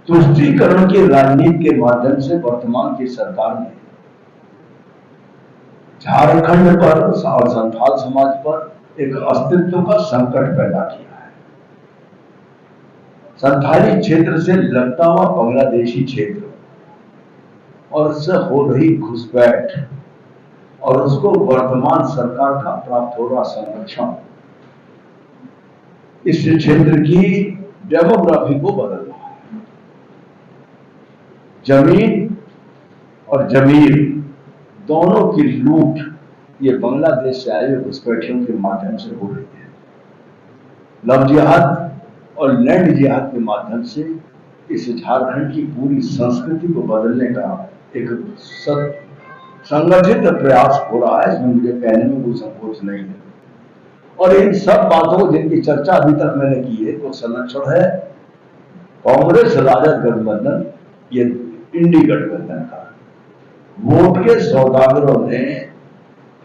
तुष्टीकरण की राजनीति के माध्यम से वर्तमान की सरकार ने झारखंड पर और संथाल समाज पर एक अस्तित्व का संकट पैदा किया है। संथाली क्षेत्र से लगता हुआ बांग्लादेशी क्षेत्र और उससे हो रही घुसपैठ और उसको वर्तमान सरकार का प्राप्त हो रहा संरक्षण इस क्षेत्र की डेमोग्राफी को बदल रहा है। जमीन और जमीर दोनों की लूट ये बांग्लादेश से आए घुसपैठियों के माध्यम से हो रही है। लव जिहाद और लैंड जिहाद के माध्यम से इस झारखंड की पूरी संस्कृति को बदलने का एक संगठित प्रयास हो रहा है, इसमें मुझे कहने में कोई संकोच नहीं है। और इन सब बातों जिनकी चर्चा अभी तक मैंने की है तो संरक्षण है कांग्रेस राजद गठबंधन, ये इंडी गठबंधन का वोट के सौदागरों ने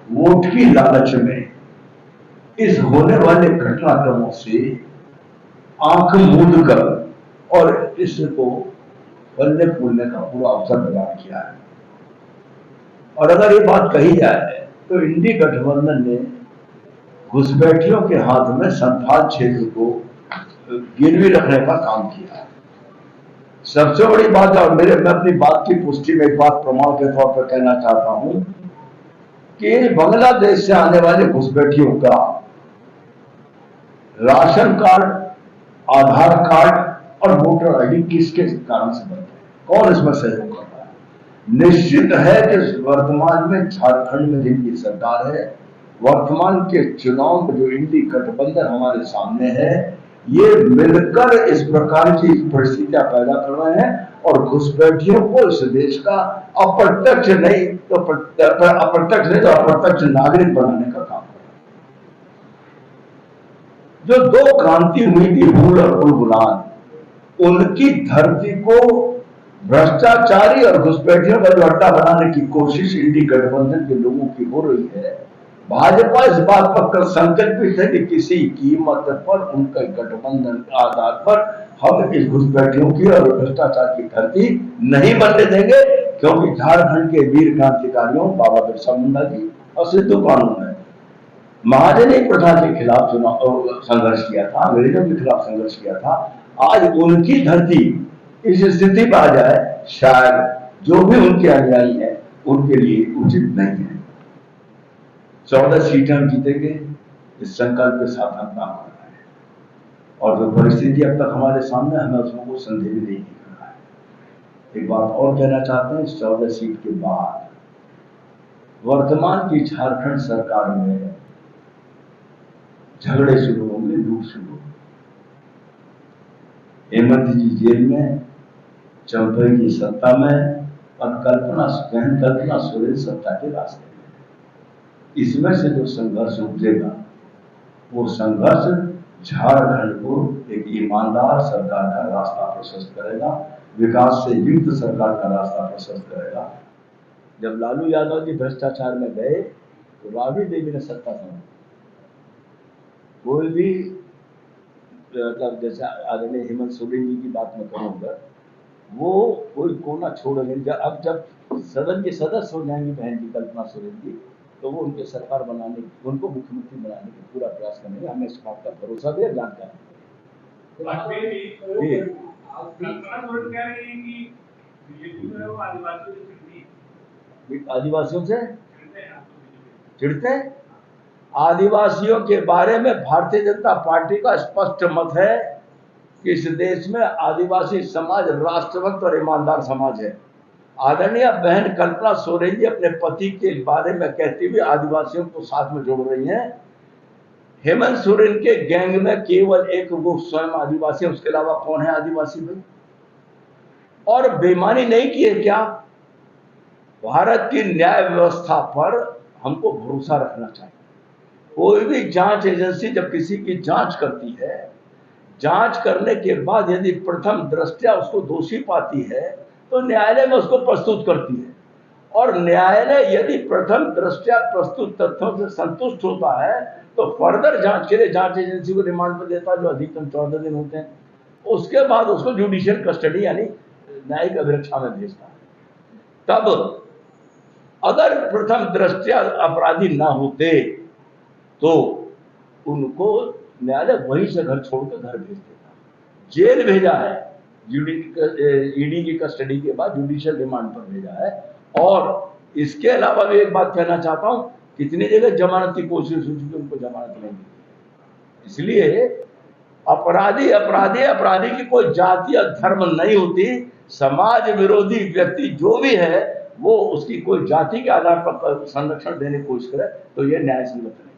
वोट की लालच में इस होने वाले घटनाक्रमों से आंख मूंद कर और इसको बल्ले फूलने का पूरा अवसर प्रदान किया है। और अगर ये बात कही जाए तो इंडी गठबंधन ने घुसपैठियों के हाथ में संथाल क्षेत्र को गिरवी रखने का काम किया है। सबसे बड़ी बात, और मैं अपनी बात की पुष्टि में एक बात प्रमाण के तौर पर कहना चाहता हूं कि बांग्लादेश से आने वाले घुसपैठियों का राशन कार्ड, आधार कार्ड और वोटर आईडी किसके कारण से बनते हैं, कौन इसमें सहयोग कर रहा है? निश्चित है कि वर्तमान में झारखंड में जिनकी सरकार है, वर्तमान के चुनाव में जो इंडी गठबंधन हमारे सामने है, ये मिलकर इस प्रकार की परिस्थितियां पैदा कर रहे हैं और घुसपैठियों को इस देश का अप्रत्यक्ष नहीं तो अप्रत्यक्ष नागरिक बनाने का काम कर रहे हैं। जो दो क्रांति हुई थी, हुल और बुलबुलान, उनकी धरती को भ्रष्टाचारी और घुसपैठियों का जो अड्डा बनाने की कोशिश इंडी गठबंधन के लोगों की हो रही है। भाजपा इस बात पर संकल्पित है कि किसी कीमत पर उनका गठबंधन के आधार पर हम इस घुसपैठियों की और भ्रष्टाचार की धरती नहीं बनने देंगे, क्योंकि झारखंड के वीर क्रांतिकारियों बाबा बिरसा मुंडा जी और सिद्धू कानून ने महाजनी प्रथा के खिलाफ चुनाव संघर्ष किया था, अंग्रेजों के खिलाफ संघर्ष किया था। आज उनकी धरती इस स्थिति पर आ जाए, शायद जो भी उनके अनुयायी है उनके लिए उचित नहीं है। 14 सीटें हम जीतेंगे, इस संकल्प के साथ हम काम कर रहे हैं और जो परिस्थिति अब तक हमारे सामने, हमें उसमें कोई संदेह नहीं करना है। एक बात और कहना चाहते हैं, इस 14 सीट के बाद वर्तमान की झारखंड सरकार में झगड़े शुरू होंगे, लूट शुरू होंगे। हेमंत जी जेल में, चौधरी जी सत्ता में और कल्पना सोरेन सत्ता के रास्ते में। इसमें से जो संघर्ष उठेगा वो संघर्ष झारखंड को एक ईमानदार सरकार का रास्ता प्रशस्त करेगा, विकास से युक्त सरकार का रास्ता प्रशस्त करेगा। जब लालू यादव जी भ्रष्टाचार में गए तो राबड़ी देवी ने सत्ता संभाली। कोई भी मतलब जैसे आदरणीय हेमंत सोरेन जी की बात मैं करूंगा, वो कोई कोना छोड़ नहीं। अब जब सदन के सदस्य हो जाएंगी बहन जी कल्पना सोरेन जी, तो वो उनके सरकार बनाने, उनको मुख्यमंत्री बनाने का पूरा प्रयास करेंगे। हमें इस बात का भरोसा भी है, जानकारी आदिवासियों से चिढ़ते। आदिवासियों के बारे में भारतीय जनता पार्टी का स्पष्ट मत है कि इस देश में आदिवासी समाज राष्ट्रभक्त और ईमानदार समाज है। आदरणीय बहन कल्पना सोरेन जी अपने पति के बारे में कहती हुए आदिवासियों को साथ में जोड़ रही हैं। हेमंत सोरेन के गैंग में केवल एक वो स्वयं आदिवासी है, उसके अलावा कौन है आदिवासी भाई? और बेईमानी नहीं की है क्या? भारत की न्याय व्यवस्था पर हमको भरोसा रखना चाहिए। कोई भी जांच एजेंसी जब किसी की जांच करती है, जांच करने के बाद यदि प्रथम दृष्टया उसको दोषी पाती है तो न्यायालय में उसको प्रस्तुत करती है, और न्यायालय यदि प्रथम दृष्टया प्रस्तुत तथ्यों से संतुष्ट होता है तो फर्दर जांच के लिए जांच एजेंसी को रिमांड पर देता है, जो अधिकतम 14 दिन होते हैं। उसके बाद उसको जुडिशियल कस्टडी यानी न्यायिक अभिरक्षा में भेजना है। तब अगर प्रथम दृष्टया अपराधी ना होते तो उनको न्यायालय वहीं से घर छोड़कर घर भेज देता। जेल भेजा है, ईडी की कस्टडी के बाद जुडिशियल रिमांड पर भेजा है। और इसके अलावा भी एक बात कहना चाहता हूं, कितनी जगह जमानत की कोशिश हो चुकी, उनको जमानत नहीं मिली। इसलिए अपराधी अपराधी अपराधी की कोई जाति या धर्म नहीं होती। समाज विरोधी व्यक्ति जो भी है वो उसकी कोई जाति के आधार पर संरक्षण देने की कोशिश करे तो ये न्याय संगत नहीं।